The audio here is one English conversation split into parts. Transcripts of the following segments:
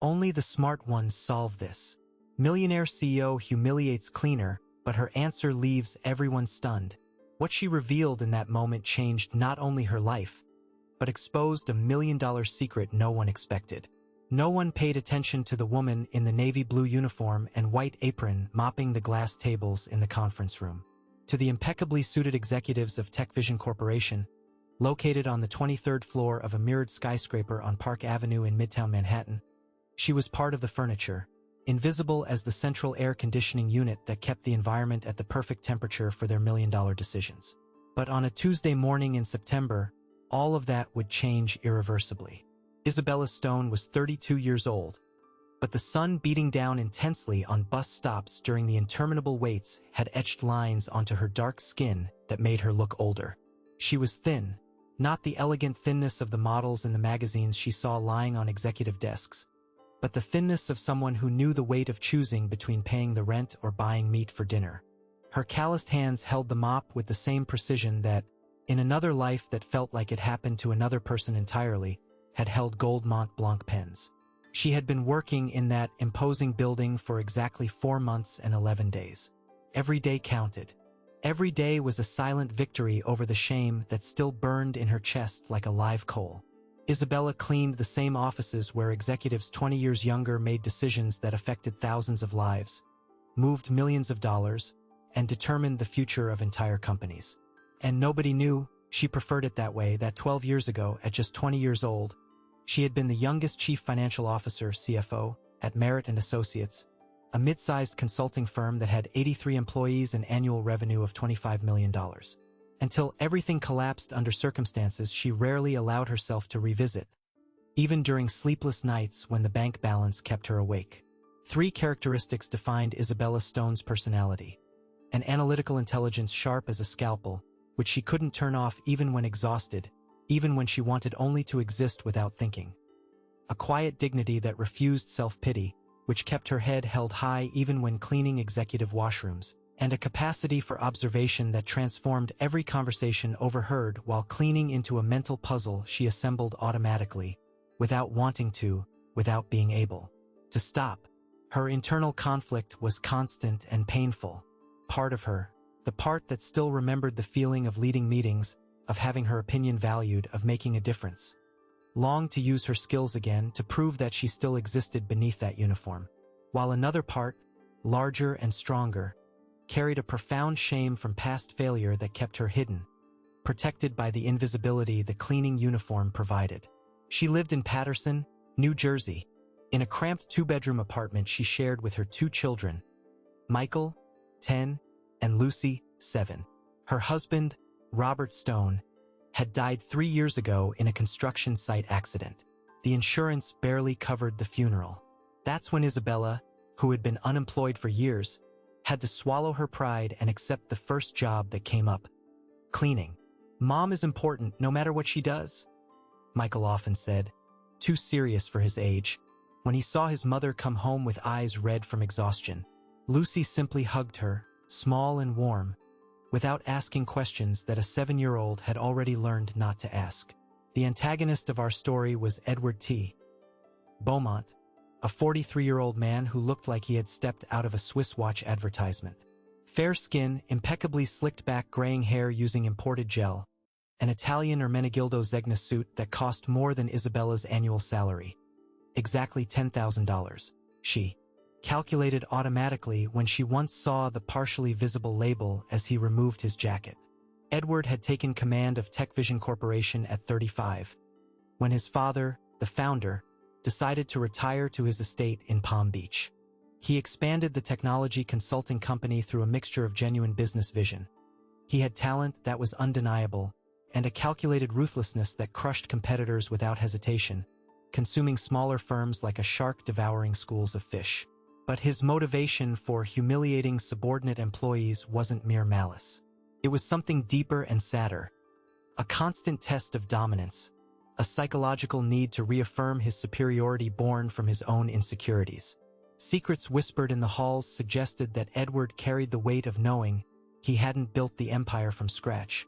Only the smart ones solve this. Millionaire CEO humiliates cleaner, but her answer leaves everyone stunned. What she revealed in that moment changed not only her life, but exposed a $1 million secret no one expected. No one paid attention to the woman in the navy blue uniform and white apron mopping the glass tables in the conference room. To the impeccably suited executives of TechVision Corporation, located on the 23rd floor of a mirrored skyscraper on Park Avenue in Midtown Manhattan, she was part of the furniture, invisible as the central air conditioning unit that kept the environment at the perfect temperature for their $1 million decisions. But on a Tuesday morning in September, all of that would change irreversibly. Isabella Stone was 32 years old, but the sun beating down intensely on bus stops during the interminable waits had etched lines onto her dark skin that made her look older. She was thin, not the elegant thinness of the models in the magazines she saw lying on executive desks, but the thinness of someone who knew the weight of choosing between paying the rent or buying meat for dinner. Her calloused hands held the mop with the same precision that, in another life that felt like it happened to another person entirely, had held gold Mont Blanc pens. She had been working in that imposing building for exactly 4 months and 11 days. Every day counted. Every day was a silent victory over the shame that still burned in her chest like a live coal. Isabella cleaned the same offices where executives 20 years younger made decisions that affected thousands of lives, moved millions of dollars, and determined the future of entire companies. And nobody knew she preferred it that way, that 12 years ago, at just 20 years old, she had been the youngest chief financial officer, CFO, at Merritt & Associates, a mid-sized consulting firm that had 83 employees and annual revenue of $25 million. Until everything collapsed under circumstances she rarely allowed herself to revisit, even during sleepless nights when the bank balance kept her awake. 3 characteristics defined Isabella Stone's personality: an analytical intelligence sharp as a scalpel, which she couldn't turn off even when exhausted, even when she wanted only to exist without thinking; a quiet dignity that refused self-pity, which kept her head held high even when cleaning executive washrooms; and a capacity for observation that transformed every conversation overheard while cleaning into a mental puzzle she assembled automatically, without wanting to, without being able to stop. Her internal conflict was constant and painful. Part of her, the part that still remembered the feeling of leading meetings, of having her opinion valued, of making a difference, longed to use her skills again to prove that she still existed beneath that uniform. While another part, larger and stronger, carried a profound shame from past failure that kept her hidden, protected by the invisibility the cleaning uniform provided. She lived in Paterson, New Jersey, in a cramped 2-bedroom apartment she shared with her 2 children, Michael, 10, and Lucy, 7. Her husband, Robert Stone, had died 3 years ago in a construction site accident. The insurance barely covered the funeral. That's when Isabella, who had been unemployed for years, had to swallow her pride and accept the first job that came up: cleaning. "Mom is important no matter what she does," Michael often said, too serious for his age, when he saw his mother come home with eyes red from exhaustion. Lucy simply hugged her, small and warm, without asking questions that a 7-year-old had already learned not to ask. The antagonist of our story was Edward T. Beaumont, a 43-year-old man who looked like he had stepped out of a Swiss watch advertisement. Fair skin, impeccably slicked back graying hair using imported gel, an Italian Ermenegildo Zegna suit that cost more than Isabella's annual salary. Exactly $10,000. She calculated automatically when she once saw the partially visible label as he removed his jacket. Edward had taken command of TechVision Corporation at 35, when his father, the founder, decided to retire to his estate in Palm Beach. He expanded the technology consulting company through a mixture of genuine business vision. He had talent that was undeniable, and a calculated ruthlessness that crushed competitors without hesitation, consuming smaller firms like a shark devouring schools of fish. But his motivation for humiliating subordinate employees wasn't mere malice. It was something deeper and sadder: a constant test of dominance, a psychological need to reaffirm his superiority born from his own insecurities. Secrets whispered in the halls suggested that Edward carried the weight of knowing he hadn't built the empire from scratch,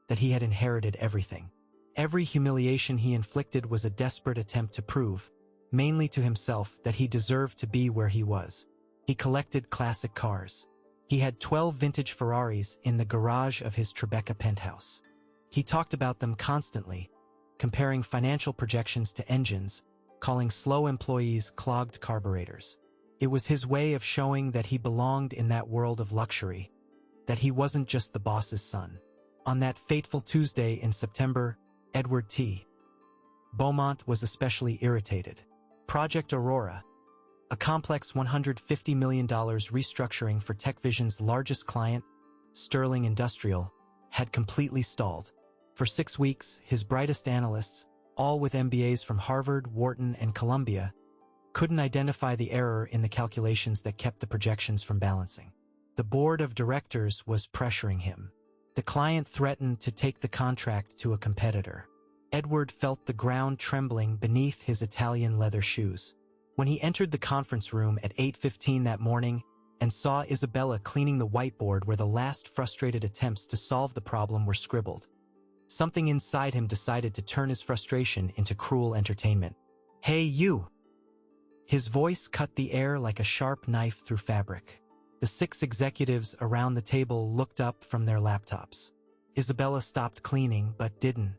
that he had inherited everything. Every humiliation he inflicted was a desperate attempt to prove, mainly to himself, that he deserved to be where he was. He collected classic cars. He had 12 vintage Ferraris in the garage of his Tribeca penthouse. He talked about them constantly, comparing financial projections to engines, calling slow employees clogged carburetors. It was his way of showing that he belonged in that world of luxury, that he wasn't just the boss's son. On that fateful Tuesday in September, Edward T. Beaumont was especially irritated. Project Aurora, a complex $150 million restructuring for TechVision's largest client, Sterling Industrial, had completely stalled. For 6 weeks, his brightest analysts, all with MBAs from Harvard, Wharton, and Columbia, couldn't identify the error in the calculations that kept the projections from balancing. The board of directors was pressuring him. The client threatened to take the contract to a competitor. Edward felt the ground trembling beneath his Italian leather shoes. When he entered the conference room at 8:15 that morning and saw Isabella cleaning the whiteboard where the last frustrated attempts to solve the problem were scribbled, something inside him decided to turn his frustration into cruel entertainment. "Hey, you!" His voice cut the air like a sharp knife through fabric. The 6 executives around the table looked up from their laptops. Isabella stopped cleaning, but didn't.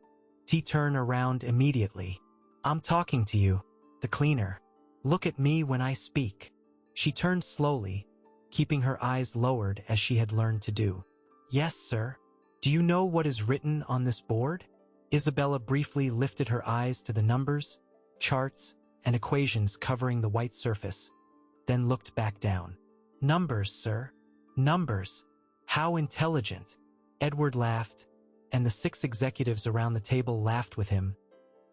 He turned around immediately. "I'm talking to you, the cleaner. Look at me when I speak." She turned slowly, keeping her eyes lowered as she had learned to do. "Yes, sir. Do you know what is written on this board?" Isabella briefly lifted her eyes to the numbers, charts, and equations covering the white surface, then looked back down. "Numbers, sir. Numbers. How intelligent." Edward laughed, and the 6 executives around the table laughed with him,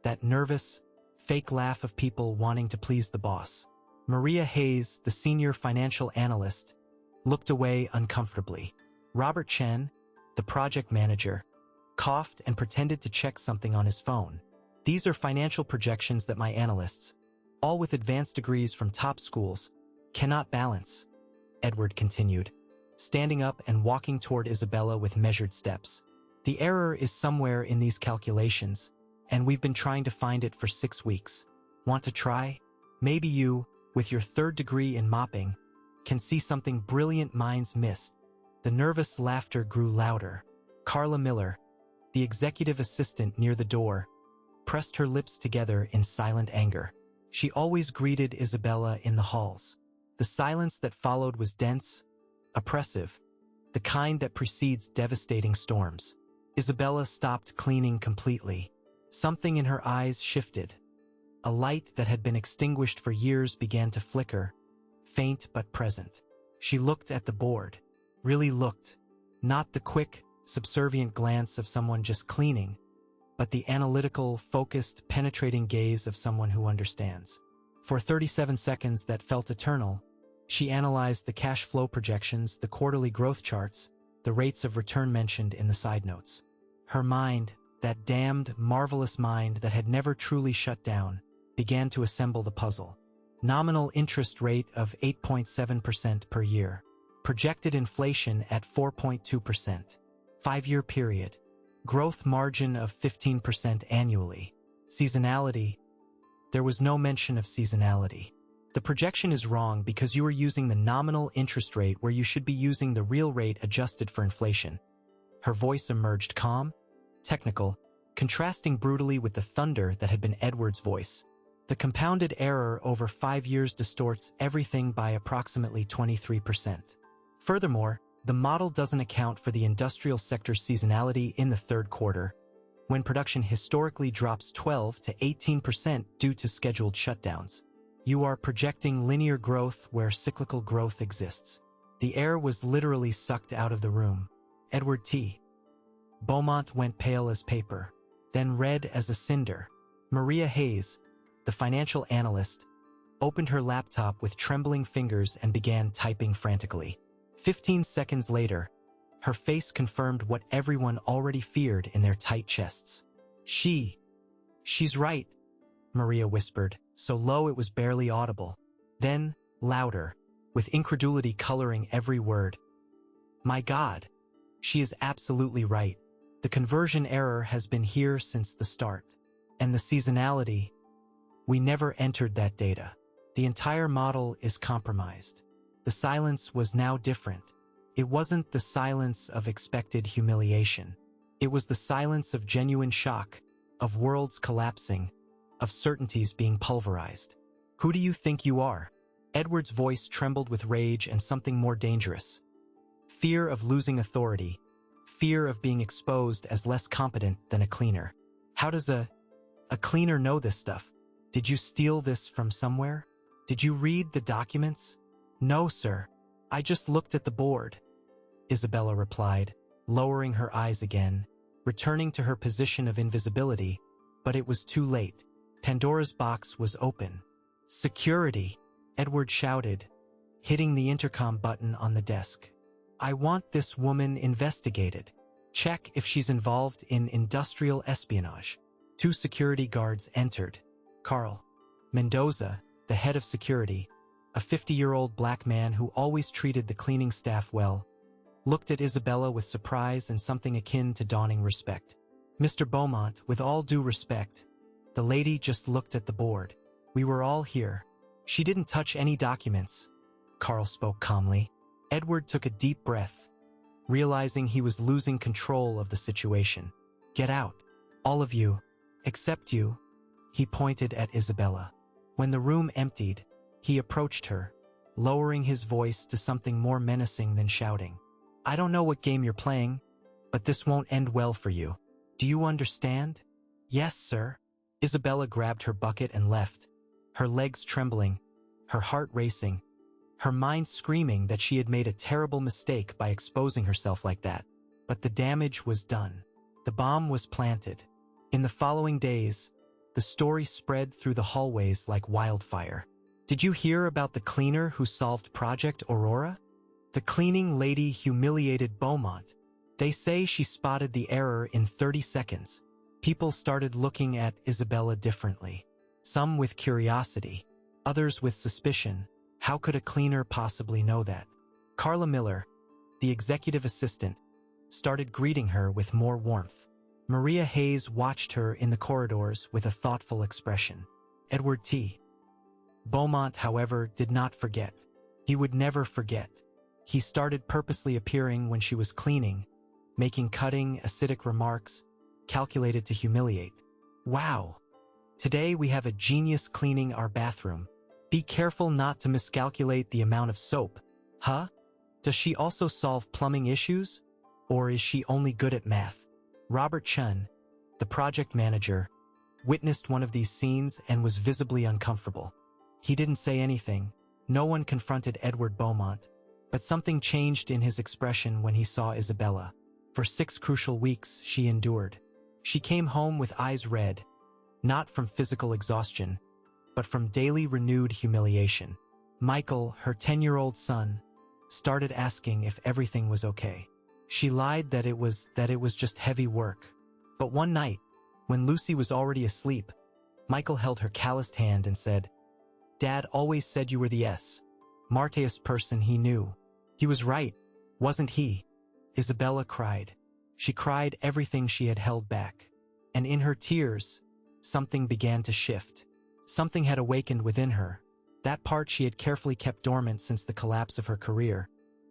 that nervous, fake laugh of people wanting to please the boss. Maria Hayes, the senior financial analyst, looked away uncomfortably. Robert Chen, the project manager, coughed and pretended to check something on his phone. "These are financial projections that my analysts, all with advanced degrees from top schools, cannot balance," Edward continued, standing up and walking toward Isabella with measured steps. "The error is somewhere in these calculations, and we've been trying to find it for 6 weeks. Want to try? Maybe you, with your 3rd degree in mopping, can see something brilliant minds missed." The nervous laughter grew louder. Carla Miller, the executive assistant near the door, pressed her lips together in silent anger. She always greeted Isabella in the halls. The silence that followed was dense, oppressive, the kind that precedes devastating storms. Isabella stopped cleaning completely. Something in her eyes shifted. A light that had been extinguished for years began to flicker, faint but present. She looked at the board. Really looked. Not the quick, subservient glance of someone just cleaning, but the analytical, focused, penetrating gaze of someone who understands. For 37 seconds that felt eternal, she analyzed the cash flow projections, the quarterly growth charts, the rates of return mentioned in the side notes. Her mind, that damned, marvelous mind that had never truly shut down, began to assemble the puzzle. Nominal interest rate of 8.7% per year. Projected inflation at 4.2%. 5-year period. Growth margin of 15% annually. Seasonality. There was no mention of seasonality. The projection is wrong because you are using the nominal interest rate where you should be using the real rate adjusted for inflation. Her voice emerged calm, technical, contrasting brutally with the thunder that had been Edward's voice. The compounded error over 5 years distorts everything by approximately 23%. Furthermore, the model doesn't account for the industrial sector's seasonality in the 3rd quarter, when production historically drops 12 to 18% due to scheduled shutdowns. You are projecting linear growth where cyclical growth exists. The air was literally sucked out of the room. Edward T. Beaumont went pale as paper, then red as a cinder. Maria Hayes, the financial analyst, opened her laptop with trembling fingers and began typing frantically. 15 seconds later, her face confirmed what everyone already feared in their tight chests. She's right, Maria whispered, so low it was barely audible. Then, louder, with incredulity coloring every word. "My God, she is absolutely right. The conversion error has been here since the start. And the seasonality, We never entered that data. The entire model is compromised. The silence was now different. It wasn't the silence of expected humiliation. It was the silence of genuine shock, of worlds collapsing, of certainties being pulverized. Who do you think you are? Edward's voice trembled with rage and something more dangerous. Fear of losing authority. Fear of being exposed as less competent than a cleaner. How does a cleaner know this stuff? Did you steal this from somewhere? Did you read the documents? No, sir. I just looked at the board, Isabella replied, lowering her eyes again, returning to her position of invisibility, but it was too late. Pandora's box was open. Security, Edward shouted, hitting the intercom button on the desk. I want this woman investigated. Check if she's involved in industrial espionage. 2 security guards entered. Carl Mendoza, the head of security, a 50-year-old black man who always treated the cleaning staff well, looked at Isabella with surprise and something akin to dawning respect. Mr. Beaumont, with all due respect, the lady just looked at the board. We were all here. She didn't touch any documents, Carl spoke calmly. Edward took a deep breath, realizing he was losing control of the situation. Get out. All of you, except you, he pointed at Isabella. When the room emptied, he approached her, lowering his voice to something more menacing than shouting. I don't know what game you're playing, but this won't end well for you. Do you understand? Yes, sir. Isabella grabbed her bucket and left, her legs trembling, her heart racing, her mind screaming that she had made a terrible mistake by exposing herself like that. But the damage was done. The bomb was planted. In the following days, the story spread through the hallways like wildfire. Did you hear about the cleaner who solved Project Aurora? The cleaning lady humiliated Beaumont. They say she spotted the error in 30 seconds. People started looking at Isabella differently. Some with curiosity, others with suspicion. How could a cleaner possibly know that? Carla Miller, the executive assistant, started greeting her with more warmth. Maria Hayes watched her in the corridors with a thoughtful expression. Edward T. Beaumont, however, did not forget. He would never forget. He started purposely appearing when she was cleaning, making cutting, acidic remarks, calculated to humiliate. Wow! Today we have a genius cleaning our bathroom. Be careful not to miscalculate the amount of soap. Huh? Does she also solve plumbing issues? Or is she only good at math? Robert Chun, the project manager, witnessed one of these scenes and was visibly uncomfortable. He didn't say anything. No one confronted Edward Beaumont. But something changed in his expression when he saw Isabella. For 6 crucial weeks, she endured. She came home with eyes red, not from physical exhaustion, but from daily renewed humiliation. Michael, her 10-year-old son, started asking if everything was okay. She lied that it was just heavy work. But one night, when Lucy was already asleep, Michael held her calloused hand and said, Dad always said you were the smartest person he knew. He was right, wasn't he? Isabella cried. She cried everything she had held back. And in her tears, something began to shift. Something had awakened within her. That part she had carefully kept dormant since the collapse of her career,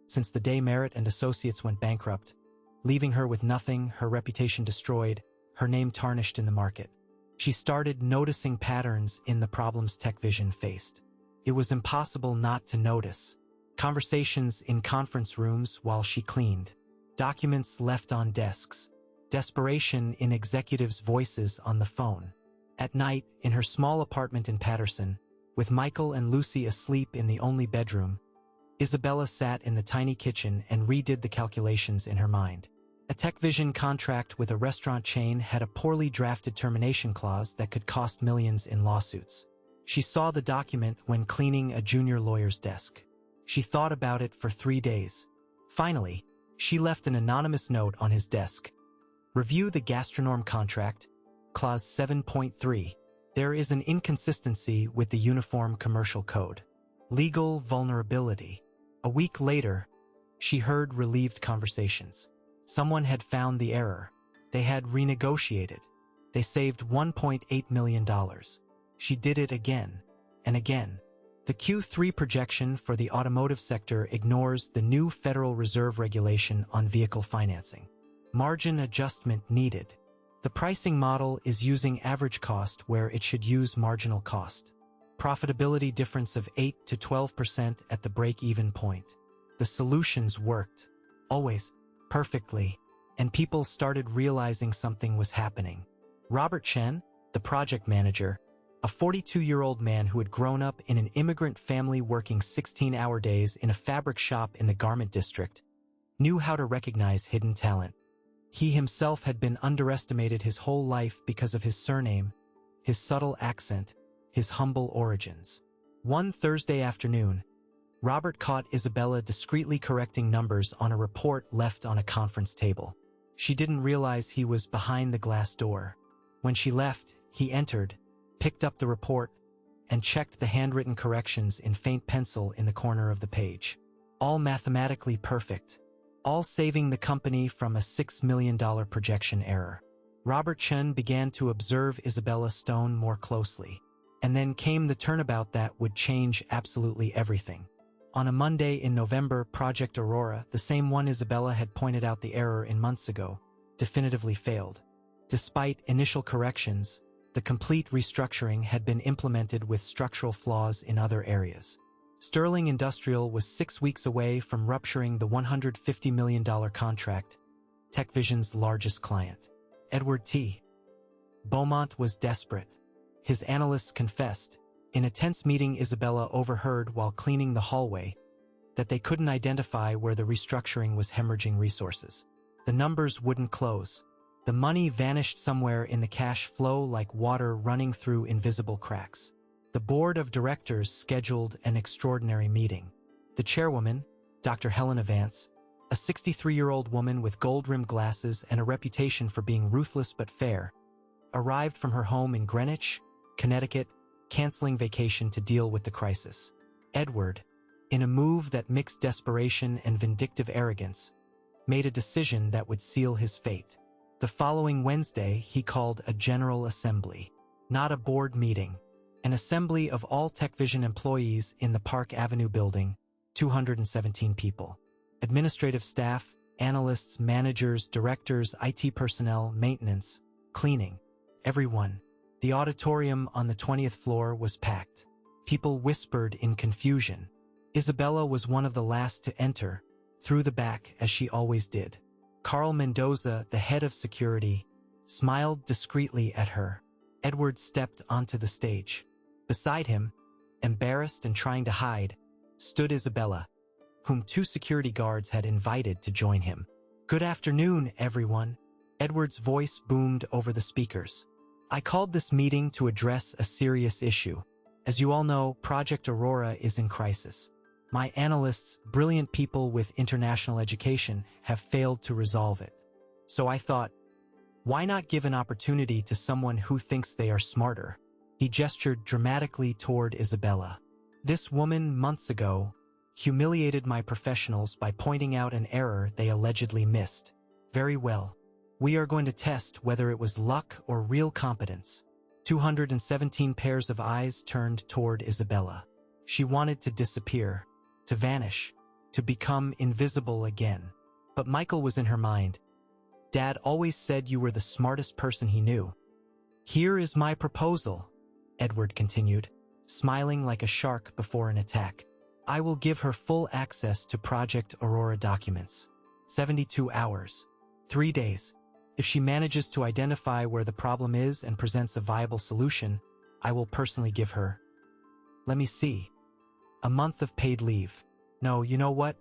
since the day Merritt and Associates went bankrupt, leaving her with nothing, her reputation destroyed, her name tarnished in the market. She started noticing patterns in the problems TechVision faced. It was impossible not to notice. Conversations in conference rooms while she cleaned. Documents left on desks. Desperation in executives' voices on the phone. At night, in her small apartment in Patterson, with Michael and Lucy asleep in the only bedroom, Isabella sat in the tiny kitchen and redid the calculations in her mind. A TechVision contract with a restaurant chain had a poorly drafted termination clause that could cost millions in lawsuits. She saw the document when cleaning a junior lawyer's desk. She thought about it for 3 days. Finally, she left an anonymous note on his desk. Review the Gastronorm contract, Clause 7.3. There is an inconsistency with the Uniform Commercial Code. Legal vulnerability. A week later, she heard relieved conversations. Someone had found the error. They had renegotiated. They saved $1.8 million. She did it again and again. The Q3 projection for the automotive sector ignores the new Federal Reserve regulation on vehicle financing. Margin adjustment needed. The pricing model is using average cost where it should use marginal cost. Profitability difference of 8 to 12% at the break-even point. The solutions worked. Always. Perfectly. And people started realizing something was happening. Robert Chen, the project manager, a 42-year-old man who had grown up in an immigrant family working 16-hour days in a fabric shop in the garment district, knew how to recognize hidden talent. He himself had been underestimated his whole life because of his surname, his subtle accent, his humble origins. One Thursday afternoon, Robert caught Isabella discreetly correcting numbers on a report left on a conference table. She didn't realize he was behind the glass door. When she left, he entered, picked up the report, and checked the handwritten corrections in faint pencil in the corner of the page. All mathematically perfect. All saving the company from a $6 million projection error. Robert Chen began to observe Isabella Stone more closely. And then came the turnabout that would change absolutely everything. On a Monday in November, Project Aurora, the same one Isabella had pointed out the error in months ago, definitively failed. Despite initial corrections, the complete restructuring had been implemented with structural flaws in other areas. Sterling Industrial was 6 weeks away from rupturing the $150 million contract, TechVision's largest client. Edward T. Beaumont was desperate. His analysts confessed, in a tense meeting Isabella overheard while cleaning the hallway, that they couldn't identify where the restructuring was hemorrhaging resources. The numbers wouldn't close. The money vanished somewhere in the cash flow like water running through invisible cracks. The board of directors scheduled an extraordinary meeting. The chairwoman, Dr. Helena Vance, a 63-year-old woman with gold-rimmed glasses and a reputation for being ruthless but fair, arrived from her home in Greenwich, Connecticut, canceling vacation to deal with the crisis. Edward, in a move that mixed desperation and vindictive arrogance, made a decision that would seal his fate. The following Wednesday, he called a general assembly, not a board meeting, an assembly of all TechVision employees in the Park Avenue building, 217 people. Administrative staff, analysts, managers, directors, IT personnel, maintenance, cleaning, everyone. The auditorium on the 20th floor was packed. People whispered in confusion. Isabella was one of the last to enter, through the back as she always did. Carl Mendoza, the head of security, smiled discreetly at her. Edward stepped onto the stage. Beside him, embarrassed and trying to hide, stood Isabella, whom 2 security guards had invited to join him. "Good afternoon, everyone." Edward's voice boomed over the speakers. "I called this meeting to address a serious issue. As you all know, Project Aurora is in crisis. My analysts, brilliant people with international education, have failed to resolve it. So I thought, why not give an opportunity to someone who thinks they are smarter?" He gestured dramatically toward Isabella. "This woman, months ago, humiliated my professionals by pointing out an error they allegedly missed. Very well. We are going to test whether it was luck or real competence." 217 pairs of eyes turned toward Isabella. She wanted to disappear, to vanish, to become invisible again. But Michael was in her mind. "Dad always said you were the smartest person he knew." "Here is my proposal," Edward continued, smiling like a shark before an attack. "I will give her full access to Project Aurora documents. 72 hours. 3 days. If she manages to identify where the problem is and presents a viable solution, I will personally give her, let me see, a month of paid leave. No, you know what?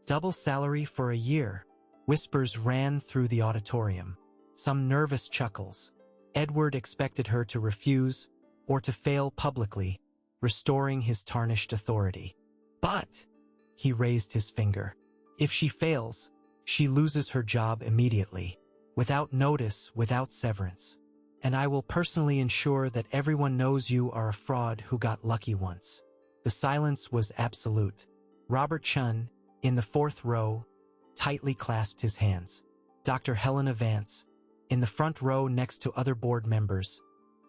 Double salary for a year." Whispers ran through the auditorium. Some nervous chuckles. Edward expected her to refuse or to fail publicly, restoring his tarnished authority. "But," he raised his finger, "if she fails, she loses her job immediately. Without notice, without severance. And I will personally ensure that everyone knows you are a fraud who got lucky once." The silence was absolute. Robert Chun, in the 4th row, tightly clasped his hands. Dr. Helena Vance, in the front row next to other board members,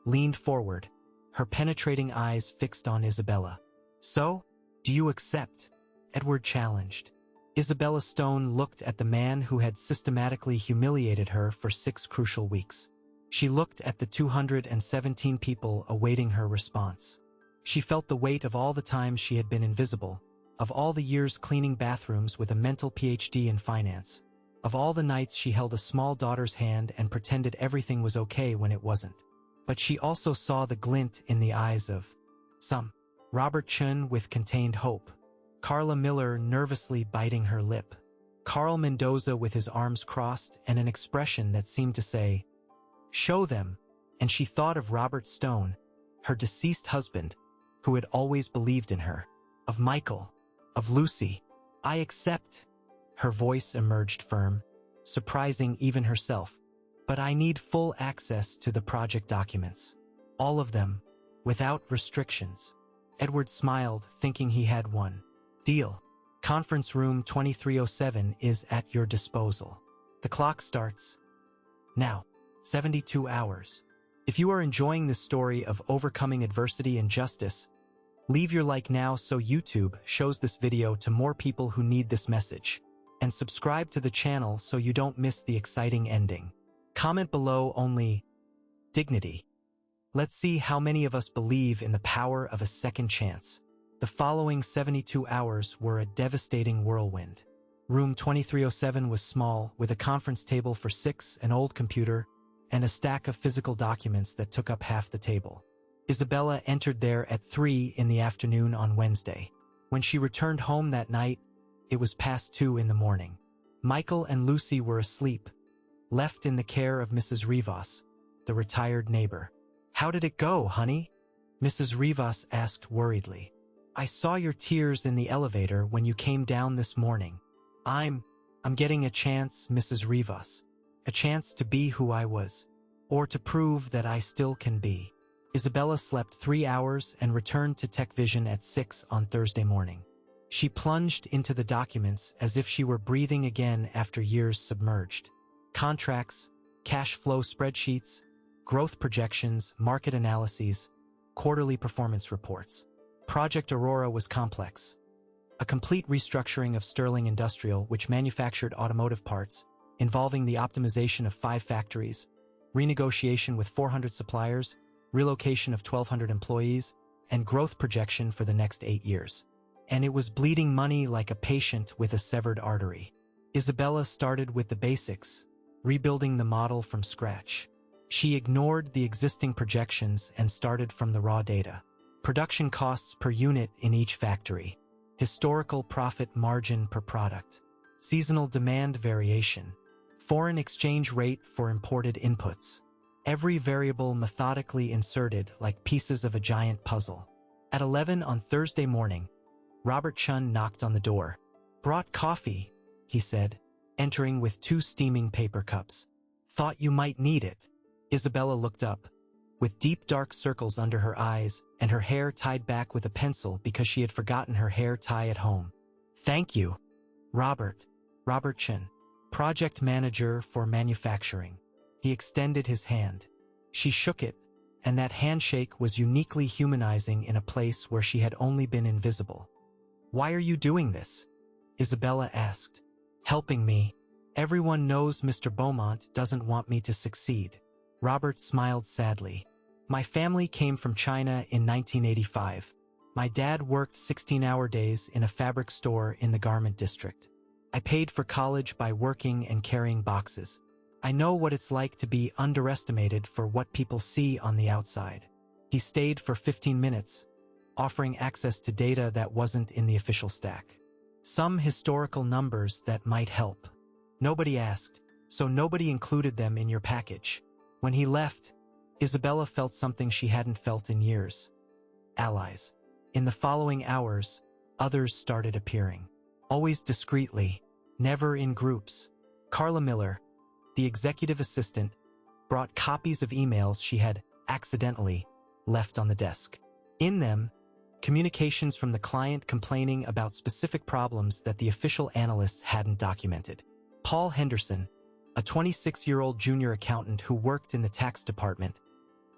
leaned forward, her penetrating eyes fixed on Isabella. "So, do you accept?" Edward challenged. Isabella Stone looked at the man who had systematically humiliated her for 6 crucial weeks. She looked at the 217 people awaiting her response. She felt the weight of all the times she had been invisible, of all the years cleaning bathrooms with a mental PhD in finance, of all the nights she held a small daughter's hand and pretended everything was okay when it wasn't. But she also saw the glint in the eyes of some. Robert Chun with contained hope, Carla Miller nervously biting her lip, Carl Mendoza with his arms crossed and an expression that seemed to say, "Show them," and she thought of Robert Stone, her deceased husband, who had always believed in her, of Michael, of Lucy. "I accept." Her voice emerged firm, surprising even herself. "But I need full access to the project documents. All of them, without restrictions." Edward smiled, thinking he had one. "Deal. Conference room 2307 is at your disposal. The clock starts now. 72 hours. If you are enjoying this story of overcoming adversity and justice, leave your like now so YouTube shows this video to more people who need this message. And subscribe to the channel so you don't miss the exciting ending. Comment below only dignity. Let's see how many of us believe in the power of a second chance. The following 72 hours were a devastating whirlwind. Room 2307 was small, with a conference table for 6, an old computer, and a stack of physical documents that took up half the table. Isabella entered there at 3 in the afternoon on Wednesday. When she returned home that night, it was past 2 in the morning. Michael and Lucy were asleep, left in the care of Mrs. Rivas, the retired neighbor. "How did it go, honey?" Mrs. Rivas asked worriedly. "I saw your tears in the elevator when you came down this morning. I'm getting a chance, Mrs. Rivas. A chance to be who I was, or to prove that I still can be." Isabella slept 3 hours and returned to TechVision at 6 on Thursday morning. She plunged into the documents as if she were breathing again after years submerged. Contracts, cash flow spreadsheets, growth projections, market analyses, quarterly performance reports. Project Aurora was complex. A complete restructuring of Sterling Industrial, which manufactured automotive parts, involving the optimization of 5 factories, renegotiation with 400 suppliers, relocation of 1,200 employees, and growth projection for the next 8 years. And it was bleeding money like a patient with a severed artery. Isabella started with the basics, rebuilding the model from scratch. She ignored the existing projections and started from the raw data. Production costs per unit in each factory, historical profit margin per product, seasonal demand variation, foreign exchange rate for imported inputs. Every variable methodically inserted like pieces of a giant puzzle. At 11 on Thursday morning, Robert Chun knocked on the door. "Brought coffee," he said, entering with 2 steaming paper cups. "Thought you might need it." Isabella looked up, with deep dark circles under her eyes and her hair tied back with a pencil because she had forgotten her hair tie at home. "Thank you, Robert." Robert Chun, project manager for manufacturing. He extended his hand. She shook it, and that handshake was uniquely humanizing in a place where she had only been invisible. "Why are you doing this?" Isabella asked. "Helping me. Everyone knows Mr. Beaumont doesn't want me to succeed." Robert smiled sadly. "My family came from China in 1985. My dad worked 16-hour days in a fabric store in the garment district. I paid for college by working and carrying boxes. I know what it's like to be underestimated for what people see on the outside." He stayed for 15 minutes, offering access to data that wasn't in the official stack. Some historical numbers that might help. Nobody asked, so nobody included them in your package. When he left, Isabella felt something she hadn't felt in years. Allies. In the following hours, others started appearing. Always discreetly, never in groups. Carla Miller, the executive assistant, brought copies of emails she had accidentally left on the desk. In them, communications from the client complaining about specific problems that the official analysts hadn't documented. Paul Henderson, a 26-year-old junior accountant who worked in the tax department,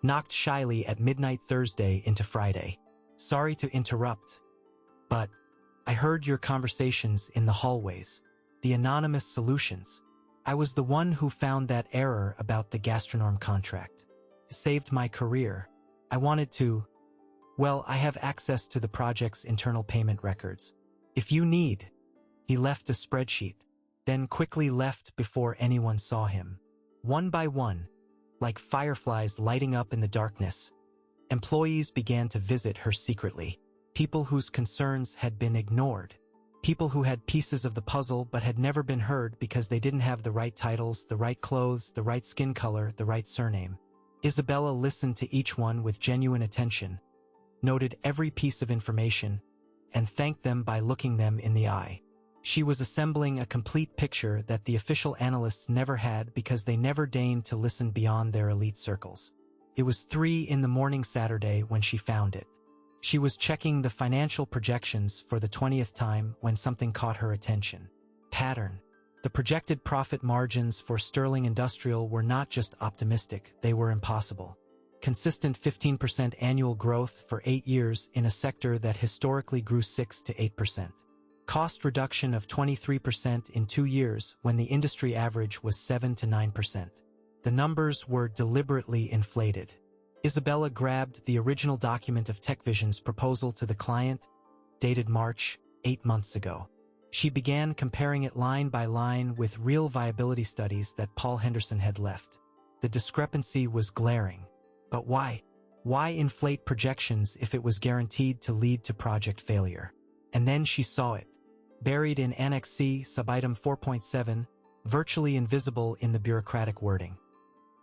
Knocked shyly at midnight Thursday into Friday. Sorry to interrupt, but I heard your conversations in the hallways. The anonymous solutions. I was the one who found that error about the Gastronorm contract. It saved my career. I wanted to... Well, I have access to the project's internal payment records. If you need... He left a spreadsheet, then quickly left before anyone saw him. One by one, like fireflies lighting up in the darkness, employees began to visit her secretly. People whose concerns had been ignored. People who had pieces of the puzzle but had never been heard because they didn't have the right titles, the right clothes, the right skin color, the right surname. Isabella listened to each one with genuine attention, noted every piece of information, and thanked them by looking them in the eye. She was assembling a complete picture that the official analysts never had because they never deigned to listen beyond their elite circles. It was 3 in the morning Saturday when she found it. She was checking the financial projections for the 20th time when something caught her attention. Pattern. The projected profit margins for Sterling Industrial were not just optimistic, they were impossible. Consistent 15% annual growth for 8 years in a sector that historically grew 6 to 8%. Cost reduction of 23% in 2 years when the industry average was 7 to 9%. The numbers were deliberately inflated. Isabella grabbed the original document of TechVision's proposal to the client, dated March, 8 months ago. She began comparing it line by line with real viability studies that Paul Henderson had left. The discrepancy was glaring. But why? Why inflate projections if it was guaranteed to lead to project failure? And then she saw it. Buried in Annex C, subitem 4.7, virtually invisible in the bureaucratic wording.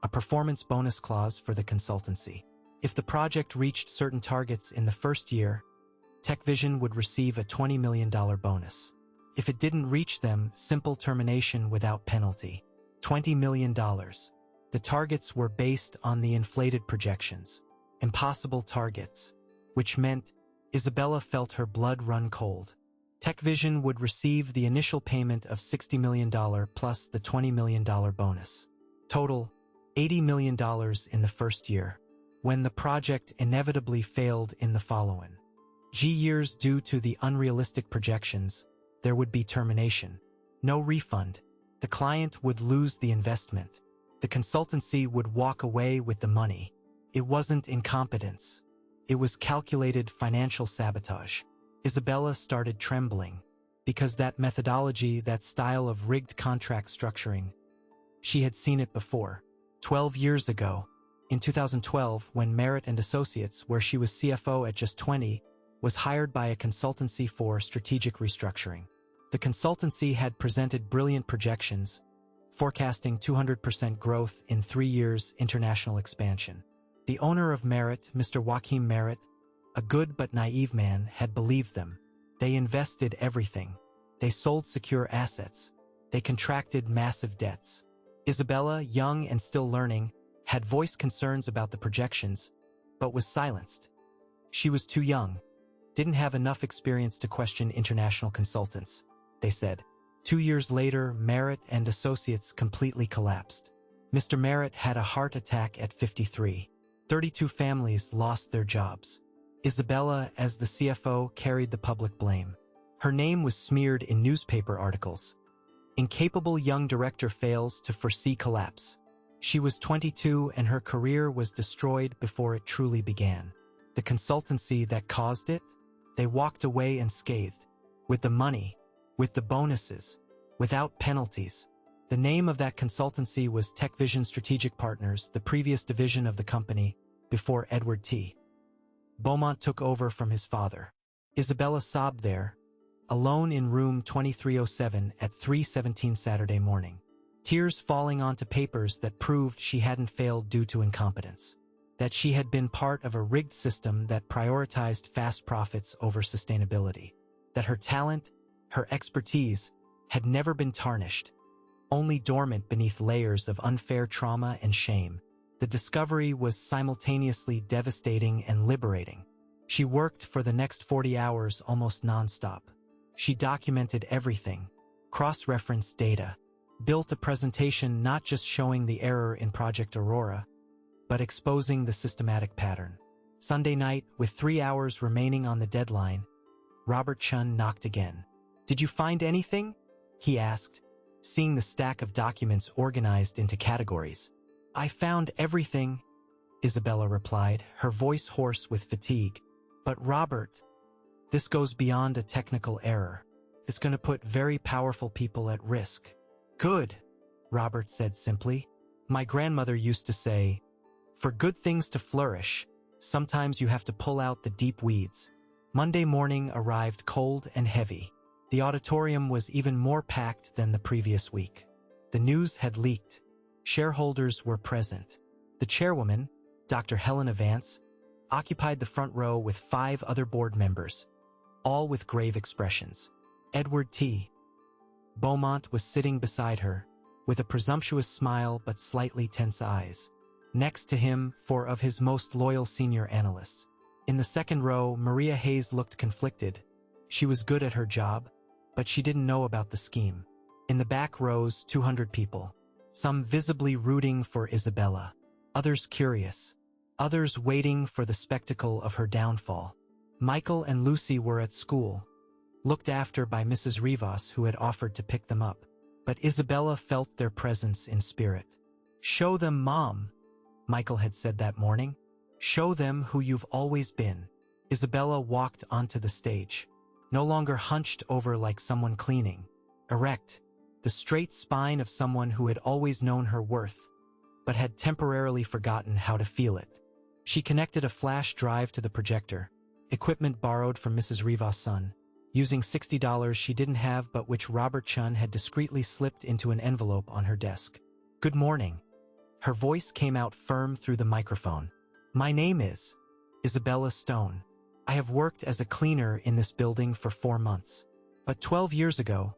A performance bonus clause for the consultancy. If the project reached certain targets in the first year, TechVision would receive a $20 million bonus. If it didn't reach them, simple termination without penalty. $20 million. The targets were based on the inflated projections. Impossible targets. Which meant Isabella felt her blood run cold. TechVision would receive the initial payment of $60 million plus the $20 million bonus. Total, $80 million in the first year. When the project inevitably failed in the following years due to the unrealistic projections, there would be termination. No refund. The client would lose the investment. The consultancy would walk away with the money. It wasn't incompetence. It was calculated financial sabotage. Isabella started trembling, because that methodology, that style of rigged contract structuring, she had seen it before. 12 years ago, in 2012, when Merritt and Associates, where she was CFO at just 20, was hired by a consultancy for strategic restructuring. The consultancy had presented brilliant projections, forecasting 200% growth in 3 years international expansion. The owner of Merritt, Mr. Joachim Merritt, a good but naive man, had believed them. They invested everything. They sold secure assets. They contracted massive debts. Isabella, young and still learning, had voiced concerns about the projections, but was silenced. She was too young, didn't have enough experience to question international consultants, they said. 2 years later, Merritt and Associates completely collapsed. Mr. Merritt had a heart attack at 53. 32 families lost their jobs. Isabella, as the CFO, carried the public blame. Her name was smeared in newspaper articles. Incapable young director fails to foresee collapse. She was 22 and her career was destroyed before it truly began. The consultancy that caused it? They walked away unscathed. With the money, with the bonuses, without penalties. The name of that consultancy was TechVision Strategic Partners, the previous division of the company, before Edward T. Beaumont took over from his father. Isabella sobbed there, alone in room 2307 at 3:17 Saturday morning. Tears falling onto papers that proved she hadn't failed due to incompetence. That she had been part of a rigged system that prioritized fast profits over sustainability. That her talent, her expertise, had never been tarnished, only dormant beneath layers of unfair trauma and shame. The discovery was simultaneously devastating and liberating. She worked for the next 40 hours almost nonstop. She documented everything, cross-referenced data, built a presentation not just showing the error in Project Aurora, but exposing the systematic pattern. Sunday night, with 3 hours remaining on the deadline, Robert Chun knocked again. "Did you find anything?" he asked, seeing the stack of documents organized into categories. "I found everything," Isabella replied, her voice hoarse with fatigue. "But Robert, this goes beyond a technical error. It's going to put very powerful people at risk." "Good," Robert said simply. "My grandmother used to say, for good things to flourish, sometimes you have to pull out the deep weeds." Monday morning arrived cold and heavy. The auditorium was even more packed than the previous week. The news had leaked. Shareholders were present. The chairwoman, Dr. Helena Vance, occupied the front row with 5 other board members, all with grave expressions. Edward T. Beaumont was sitting beside her, with a presumptuous smile but slightly tense eyes. Next to him, 4 of his most loyal senior analysts. In the second row, Maria Hayes looked conflicted. She was good at her job, but she didn't know about the scheme. In the back rows, 200 people, some visibly rooting for Isabella, others curious, others waiting for the spectacle of her downfall. Michael and Lucy were at school, looked after by Mrs. Rivas, who had offered to pick them up. But Isabella felt their presence in spirit. "Show them, Mom," Michael had said that morning. "Show them who you've always been." Isabella walked onto the stage, no longer hunched over like someone cleaning. Erect, the straight spine of someone who had always known her worth, but had temporarily forgotten how to feel it. She connected a flash drive to the projector, equipment borrowed from Mrs. Rivas' son, using $60 she didn't have but which Robert Chun had discreetly slipped into an envelope on her desk. "Good morning." Her voice came out firm through the microphone. "My name is Isabella Stone. I have worked as a cleaner in this building for 4 months. But 12 years ago,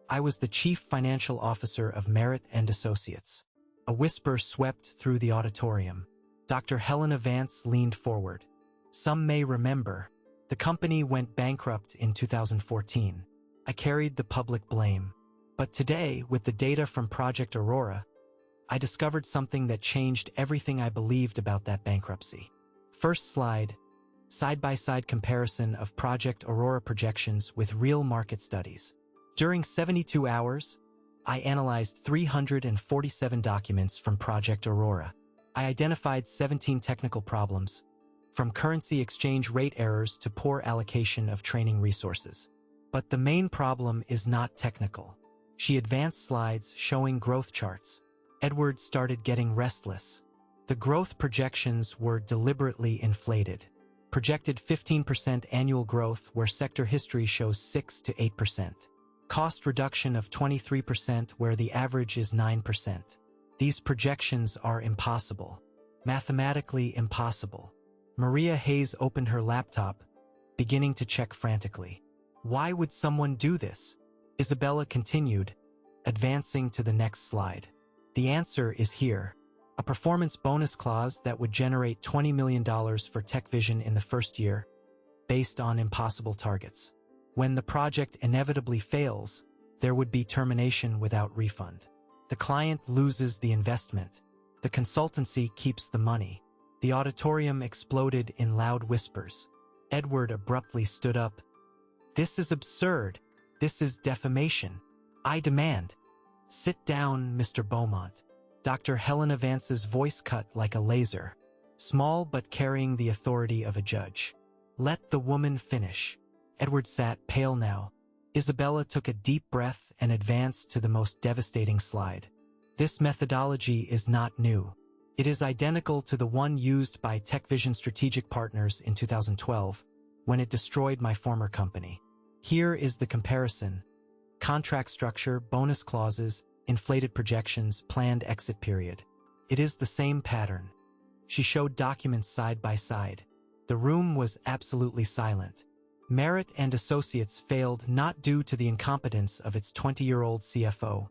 I was the chief financial officer of Merit and Associates." A whisper swept through the auditorium. Dr. Helena Vance leaned forward. "Some may remember, the company went bankrupt in 2014. I carried the public blame. But today, with the data from Project Aurora, I discovered something that changed everything I believed about that bankruptcy." First slide, side-by-side comparison of Project Aurora projections with real market studies. During 72 hours, I analyzed 347 documents from Project Aurora. I identified 17 technical problems, from currency exchange rate errors to poor allocation of training resources. But the main problem is not technical. She advanced slides showing growth charts. Edward started getting restless. The growth projections were deliberately inflated. Projected 15% annual growth where sector history shows 6 to 8%. Cost reduction of 23% where the average is 9%. These projections are impossible. Mathematically impossible. Maria Hayes opened her laptop, beginning to check frantically. "Why would someone do this?" Isabella continued, advancing to the next slide. "The answer is here. A performance bonus clause that would generate $20 million for TechVision in the first year, based on impossible targets. When the project inevitably fails, there would be termination without refund. The client loses the investment. The consultancy keeps the money." The auditorium exploded in loud whispers. Edward abruptly stood up. "This is absurd. This is defamation. I demand." "Sit down, Mr. Beaumont." Dr. Helena Vance's voice cut like a laser, small but carrying the authority of a judge. "Let the woman finish." Edward sat pale now. Isabella took a deep breath and advanced to the most devastating slide. "This methodology is not new. It is identical to the one used by TechVision Strategic Partners in 2012, when it destroyed my former company. Here is the comparison. Contract structure, bonus clauses, inflated projections, planned exit period. It is the same pattern." She showed documents side by side. The room was absolutely silent. Merit and Associates failed not due to the incompetence of its 20-year-old CFO,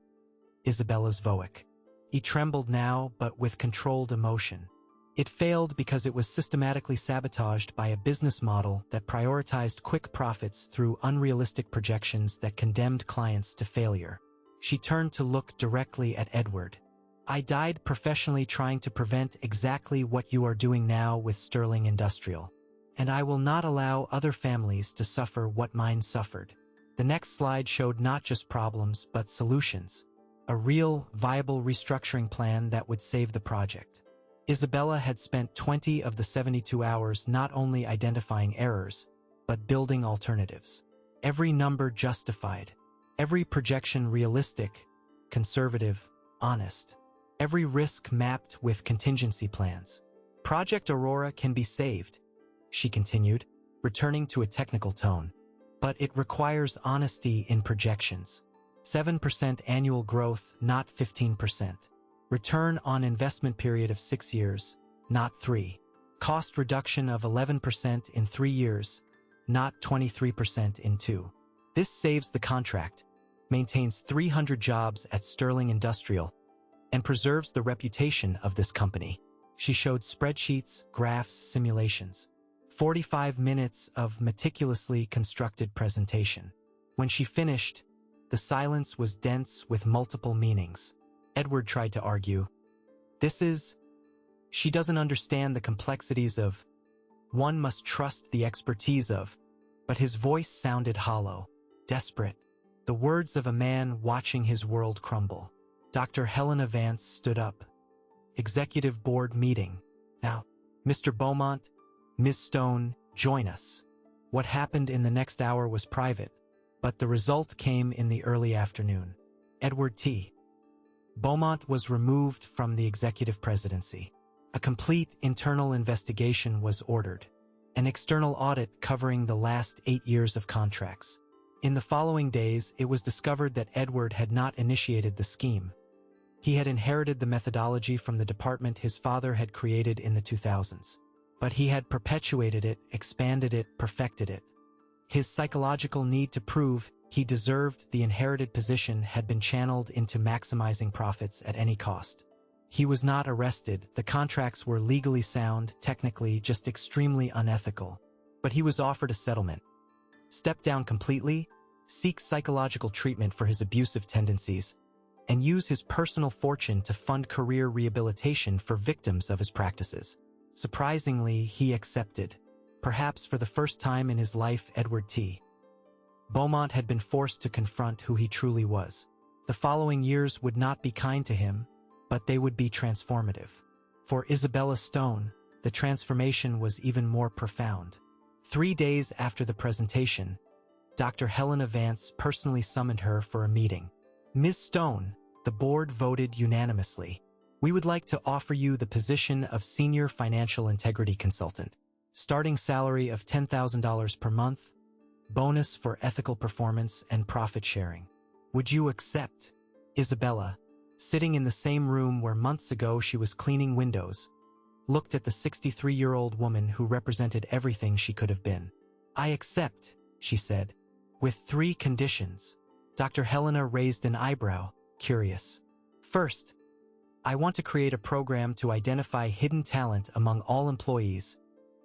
Isabella Zvoic. He trembled now, but with controlled emotion. It failed because it was systematically sabotaged by a business model that prioritized quick profits through unrealistic projections that condemned clients to failure. She turned to look directly at Edward. I died professionally trying to prevent exactly what you are doing now with Sterling Industrial. And I will not allow other families to suffer what mine suffered. The next slide showed not just problems, but solutions. A real, viable restructuring plan that would save the project. Isabella had spent 20 of the 72 hours not only identifying errors, but building alternatives. Every number justified. Every projection realistic, conservative, honest. Every risk mapped with contingency plans. Project Aurora can be saved, she continued, returning to a technical tone. But it requires honesty in projections. 7% annual growth, not 15%. Return on investment period of 6 years, not 3. Cost reduction of 11% in 3 years, not 23% in 2. This saves the contract, maintains 300 jobs at Sterling Industrial, and preserves the reputation of this company. She showed spreadsheets, graphs, simulations. 45 minutes of meticulously constructed presentation. When she finished, the silence was dense with multiple meanings. Edward tried to argue. She doesn't understand the complexities of, one must trust the expertise of, but his voice sounded hollow, desperate, the words of a man watching his world crumble. Dr. Helena Vance stood up. Executive Board meeting. Now, Mr. Beaumont, Ms. Stone, join us. What happened in the next hour was private, but the result came in the early afternoon. Edward T. Beaumont was removed from the executive presidency. A complete internal investigation was ordered. An external audit covering the last 8 years of contracts. In the following days, it was discovered that Edward had not initiated the scheme. He had inherited the methodology from the department his father had created in the 2000s. But he had perpetuated it, expanded it, perfected it. His psychological need to prove he deserved the inherited position had been channeled into maximizing profits at any cost. He was not arrested, the contracts were legally sound, technically just extremely unethical. But he was offered a settlement. Step down completely, seek psychological treatment for his abusive tendencies, and use his personal fortune to fund career rehabilitation for victims of his practices. Surprisingly, he accepted. Perhaps for the first time in his life, Edward T. Beaumont had been forced to confront who he truly was. The following years would not be kind to him, but they would be transformative. For Isabella Stone, the transformation was even more profound. 3 days after the presentation, Dr. Helena Vance personally summoned her for a meeting. Ms. Stone, the board voted unanimously. We would like to offer you the position of Senior Financial Integrity Consultant. Starting salary of $10,000 per month, bonus for ethical performance and profit sharing. Would you accept? Isabella, sitting in the same room where months ago she was cleaning windows, looked at the 63-year-old woman who represented everything she could have been. I accept, she said, with 3 conditions. Dr. Helena raised an eyebrow, curious. First, I want to create a program to identify hidden talent among all employees,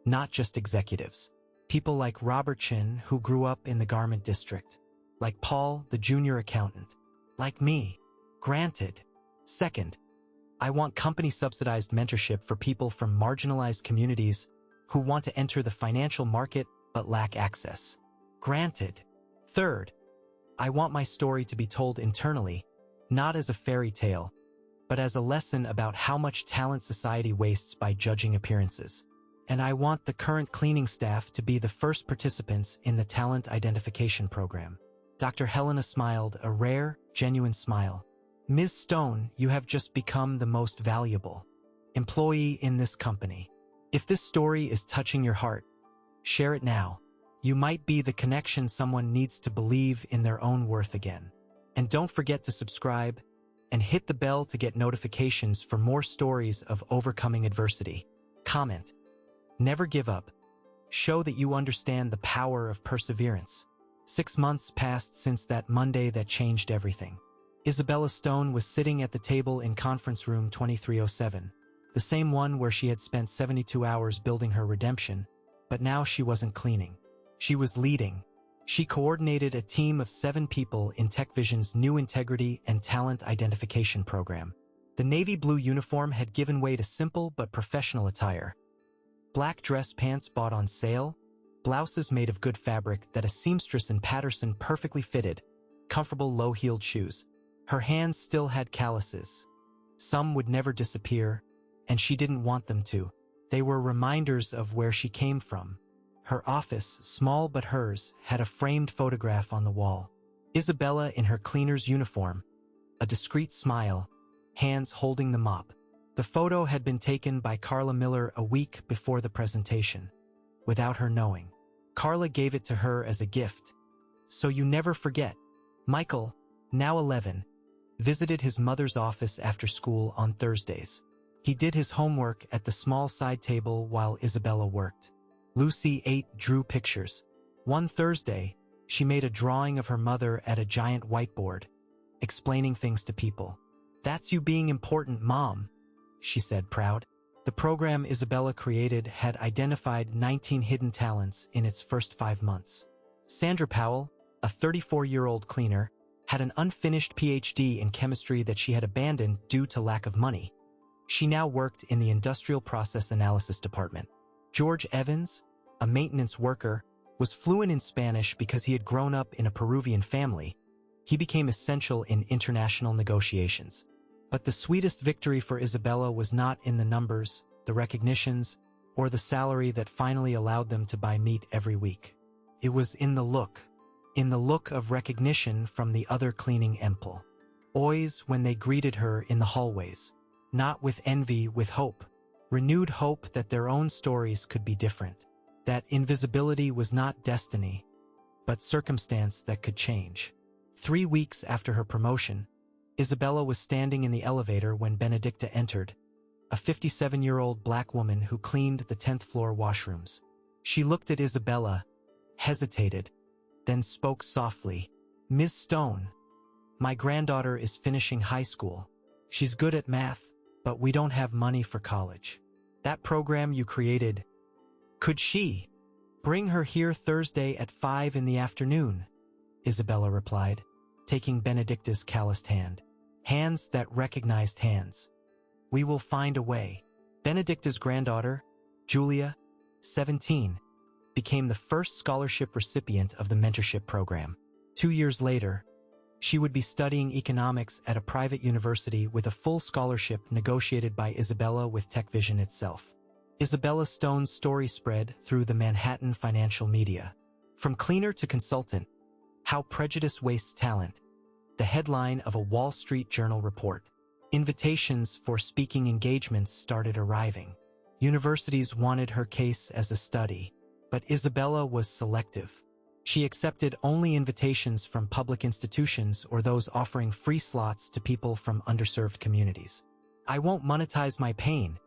not just executives. People like Robert Chin, who grew up in the garment district. Like Paul, the junior accountant. Like me. Granted. Second, I want company-subsidized mentorship for people from marginalized communities who want to enter the financial market but lack access. Granted. Third, I want my story to be told internally, not as a fairy tale, but as a lesson about how much talent society wastes by judging appearances. And I want the current cleaning staff to be the first participants in the talent identification program. Dr. Helena smiled, a rare, genuine smile. Ms. Stone, you have just become the most valuable employee in this company. If this story is touching your heart, share it now. You might be the connection someone needs to believe in their own worth again. And don't forget to subscribe and hit the bell to get notifications for more stories of overcoming adversity. Comment. Never give up. Show that you understand the power of perseverance. 6 months passed since that Monday that changed everything. Isabella Stone was sitting at the table in conference room 2307, the same one where she had spent 72 hours building her redemption, but now she wasn't cleaning. She was leading. She coordinated a team of 7 people in TechVision's new integrity and talent identification program. The navy blue uniform had given way to simple but professional attire. Black dress pants bought on sale, blouses made of good fabric that a seamstress in Patterson perfectly fitted, comfortable low-heeled shoes. Her hands still had calluses. Some would never disappear, and she didn't want them to. They were reminders of where she came from. Her office, small but hers, had a framed photograph on the wall. Isabella in her cleaner's uniform, a discreet smile, hands holding the mop. The photo had been taken by Carla Miller a week before the presentation, without her knowing. Carla gave it to her as a gift. So you never forget. Michael, now 11, visited his mother's office after school on Thursdays. He did his homework at the small side table while Isabella worked. Lucy 8 drew pictures. One Thursday, she made a drawing of her mother at a giant whiteboard, explaining things to people. "That's you being important, Mom," she said, proud. The program Isabella created had identified 19 hidden talents in its first 5 months. Sandra Powell, a 34-year-old cleaner, had an unfinished PhD in chemistry that she had abandoned due to lack of money. She now worked in the Industrial Process Analysis Department. George Evans, a maintenance worker, was fluent in Spanish because he had grown up in a Peruvian family. He became essential in international negotiations. But the sweetest victory for Isabella was not in the numbers, the recognitions, or the salary that finally allowed them to buy meat every week. It was in the look of recognition from the other cleaning employees when they greeted her in the hallways. Not with envy, with hope. Renewed hope that their own stories could be different. That invisibility was not destiny, but circumstance that could change. 3 weeks after her promotion, Isabella was standing in the elevator when Benedicta entered, a 57-year-old black woman who cleaned the 10th floor washrooms. She looked at Isabella, hesitated, then spoke softly. "Ms. Stone, my granddaughter is finishing high school. She's good at math, but we don't have money for college. That program you created, could she bring her here Thursday at 5 in the afternoon?" Isabella replied, taking Benedicta's calloused hand. Hands that recognized hands. "We will find a way." Benedicta's granddaughter, Julia, 17, became the first scholarship recipient of the mentorship program. 2 years later, she would be studying economics at a private university with a full scholarship negotiated by Isabella with TechVision itself. Isabella Stone's story spread through the Manhattan financial media. From cleaner to consultant, How Prejudice Wastes Talent, the headline of a Wall Street Journal report. Invitations for speaking engagements started arriving. Universities wanted her case as a study, but Isabella was selective. She accepted only invitations from public institutions or those offering free slots to people from underserved communities. "I won't monetize my pain,"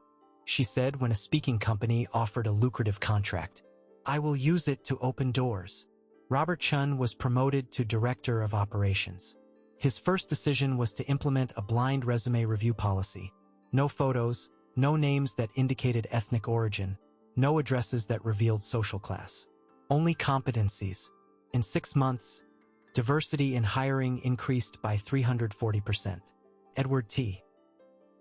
she said when a speaking company offered a lucrative contract. "I will use it to open doors." Robert Chun was promoted to Director of Operations. His first decision was to implement a blind resume review policy. No photos, no names that indicated ethnic origin, no addresses that revealed social class. Only competencies. In 6 months, diversity in hiring increased by 340%. Edward T.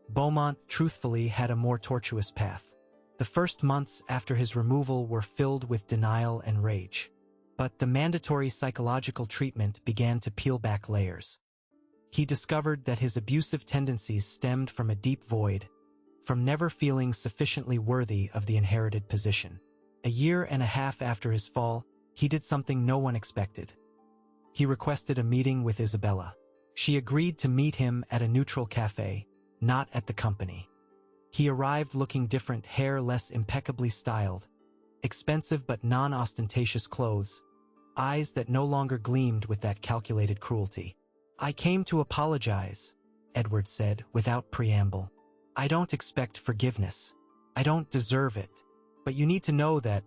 Beaumont truthfully had a more tortuous path. The first months after his removal were filled with denial and rage. But the mandatory psychological treatment began to peel back layers. He discovered that his abusive tendencies stemmed from a deep void, from never feeling sufficiently worthy of the inherited position. A year and a half after his fall, he did something no one expected. He requested a meeting with Isabella. She agreed to meet him at a neutral cafe, not at the company. He arrived looking different, hair less impeccably styled, expensive but non-ostentatious clothes, eyes that no longer gleamed with that calculated cruelty. "I came to apologize," Edward said without preamble. "I don't expect forgiveness. I don't deserve it. But you need to know that,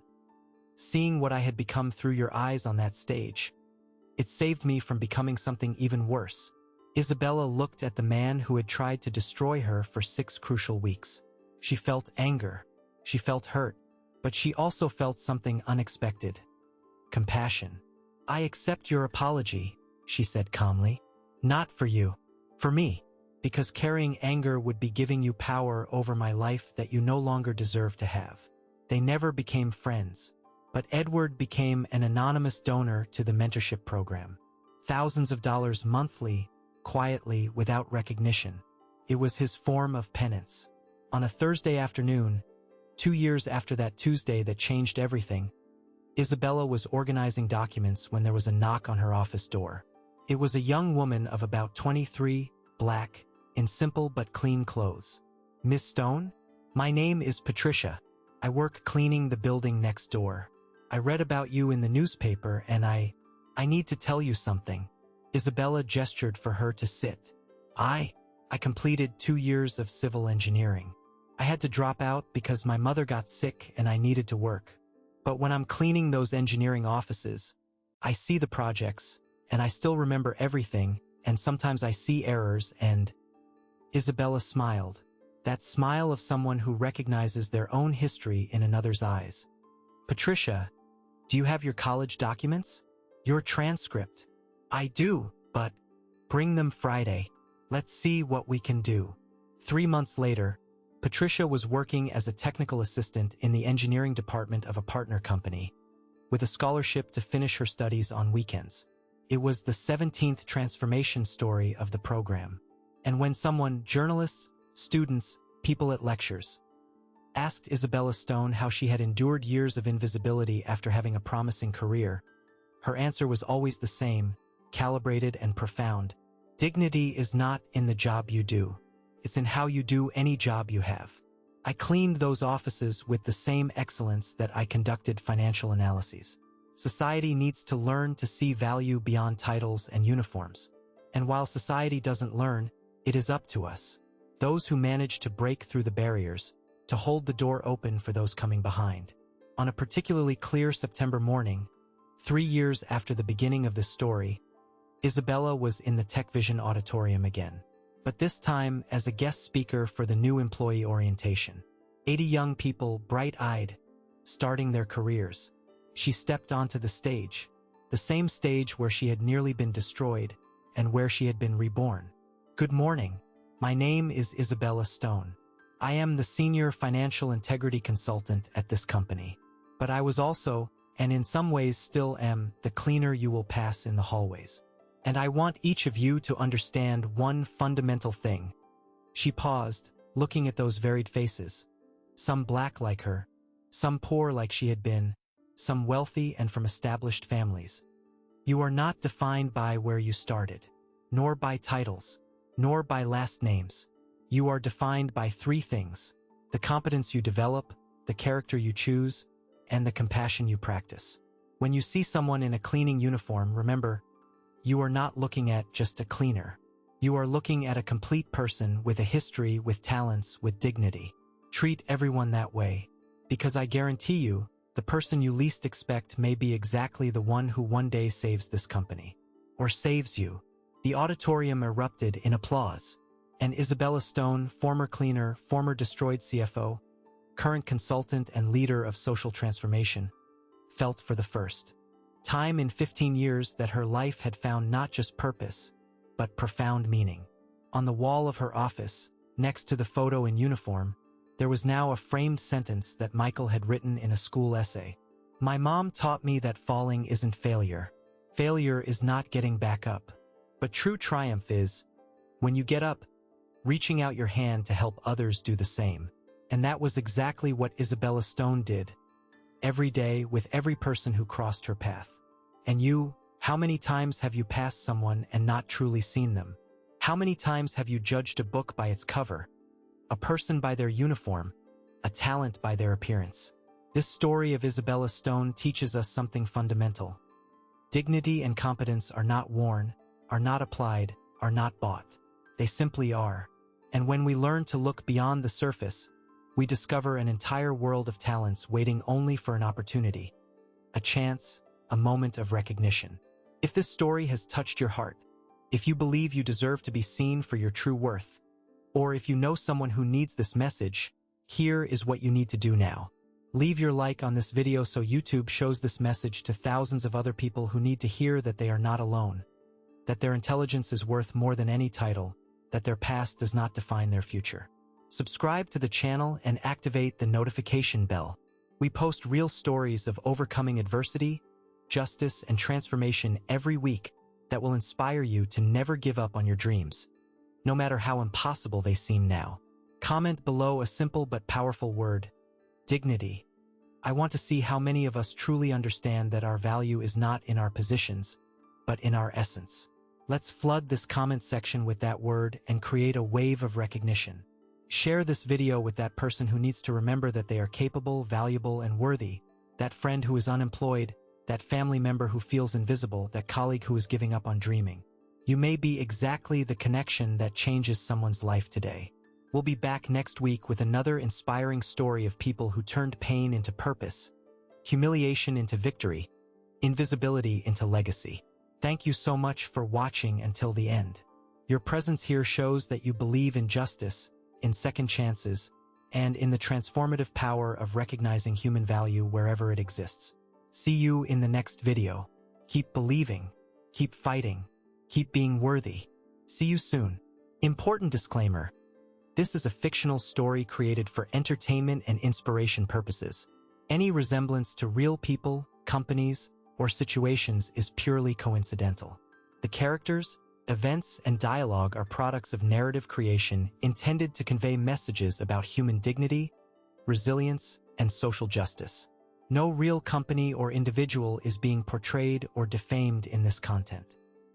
seeing what I had become through your eyes on that stage, it saved me from becoming something even worse." Isabella looked at the man who had tried to destroy her for 6 crucial weeks. She felt anger. She felt hurt. But she also felt something unexpected. Compassion. "I accept your apology," she said calmly. "Not for you. For me. because carrying anger would be giving you power over my life that you no longer deserve to have. They never became friends, but Edward became an anonymous donor to the mentorship program. Thousands of dollars monthly, quietly, without recognition. It was his form of penance. On a Thursday afternoon, 2 years after that Tuesday that changed everything, Isabella was organizing documents when there was a knock on her office door. It was a young woman of about 23, black, in simple but clean clothes. "Miss Stone? My name is Patricia. I work cleaning the building next door. I read about you in the newspaper and I need to tell you something." Isabella gestured for her to sit. I completed 2 years of civil engineering. I had to drop out because my mother got sick and I needed to work. But when I'm cleaning those engineering offices, I see the projects, and I still remember everything, and sometimes I see errors and... Isabella smiled, that smile of someone who recognizes their own history in another's eyes. "Patricia, do you have your college documents? Your transcript?" "I do, but bring them Friday. Let's see what we can do." 3 months later, Patricia was working as a technical assistant in the engineering department of a partner company, with a scholarship to finish her studies on weekends. It was the 17th transformation story of the program. And when someone, journalists, students, people at lectures, asked Isabella Stone how she had endured years of invisibility after having a promising career, her answer was always the same, calibrated and profound. "Dignity is not in the job you do. It's in how you do any job you have." I cleaned those offices with the same excellence that I conducted financial analyses. Society needs to learn to see value beyond titles and uniforms. And while society doesn't learn, it is up to us, those who manage to break through the barriers, to hold the door open for those coming behind. On a particularly clear September morning, 3 years after the beginning of this story, Isabella was in the TechVision auditorium again, but this time as a guest speaker for the new employee orientation. 80 young people, bright-eyed, starting their careers. She stepped onto the same stage where she had nearly been destroyed and where she had been reborn. "Good morning. My name is Isabella Stone. I am the senior financial integrity consultant at this company. But I was also, and in some ways still am, the cleaner you will pass in the hallways. And I want each of you to understand one fundamental thing." She paused, looking at those varied faces. Some black like her, some poor like she had been, some wealthy and from established families. "You are not defined by where you started, nor by titles, nor by last names. You are defined by 3 things: the competence you develop, the character you choose, and the compassion you practice." When you see someone in a cleaning uniform, remember, you are not looking at just a cleaner. You are looking at a complete person with a history, with talents, with dignity. Treat everyone that way, because I guarantee you, the person you least expect may be exactly the one who one day saves this company. Or saves you. The auditorium erupted in applause, and Isabella Stone, former cleaner, former destroyed CFO, current consultant and leader of social transformation, felt for the first time in 15 years that her life had found not just purpose, but profound meaning. On the wall of her office, next to the photo in uniform, there was now a framed sentence that Michael had written in a school essay. "My mom taught me that falling isn't failure. Failure is not getting back up. But true triumph is, when you get up, reaching out your hand to help others do the same." And that was exactly what Isabella Stone did, every day with every person who crossed her path. And you, how many times have you passed someone and not truly seen them? How many times have you judged a book by its cover, a person by their uniform, a talent by their appearance? This story of Isabella Stone teaches us something fundamental. Dignity and competence are not worn, are not applied, are not bought. They simply are. And when we learn to look beyond the surface, we discover an entire world of talents waiting only for an opportunity, a chance, a moment of recognition. If this story has touched your heart, if you believe you deserve to be seen for your true worth, or if you know someone who needs this message, here is what you need to do now. Leave your like on this video so YouTube shows this message to thousands of other people who need to hear that they are not alone, that their intelligence is worth more than any title, that their past does not define their future. Subscribe to the channel and activate the notification bell. We post real stories of overcoming adversity, justice, and transformation every week that will inspire you to never give up on your dreams, no matter how impossible they seem now. Comment below a simple but powerful word: dignity. I want to see how many of us truly understand that our value is not in our positions, but in our essence. Let's flood this comment section with that word and create a wave of recognition. Share this video with that person who needs to remember that they are capable, valuable, and worthy, that friend who is unemployed, that family member who feels invisible, that colleague who is giving up on dreaming. You may be exactly the connection that changes someone's life today. We'll be back next week with another inspiring story of people who turned pain into purpose, humiliation into victory, invisibility into legacy. Thank you so much for watching until the end. Your presence here shows that you believe in justice, in second chances, and in the transformative power of recognizing human value wherever it exists. See you in the next video. Keep believing, keep fighting, keep being worthy. See you soon. Important disclaimer: this is a fictional story created for entertainment and inspiration purposes. Any resemblance to real people, companies, or situations is purely coincidental. The characters, events, and dialogue are products of narrative creation intended to convey messages about human dignity, resilience, and social justice. No real company or individual is being portrayed or defamed in this content.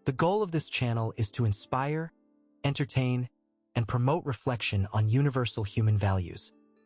The goal of this channel is to inspire, entertain, and promote reflection on universal human values.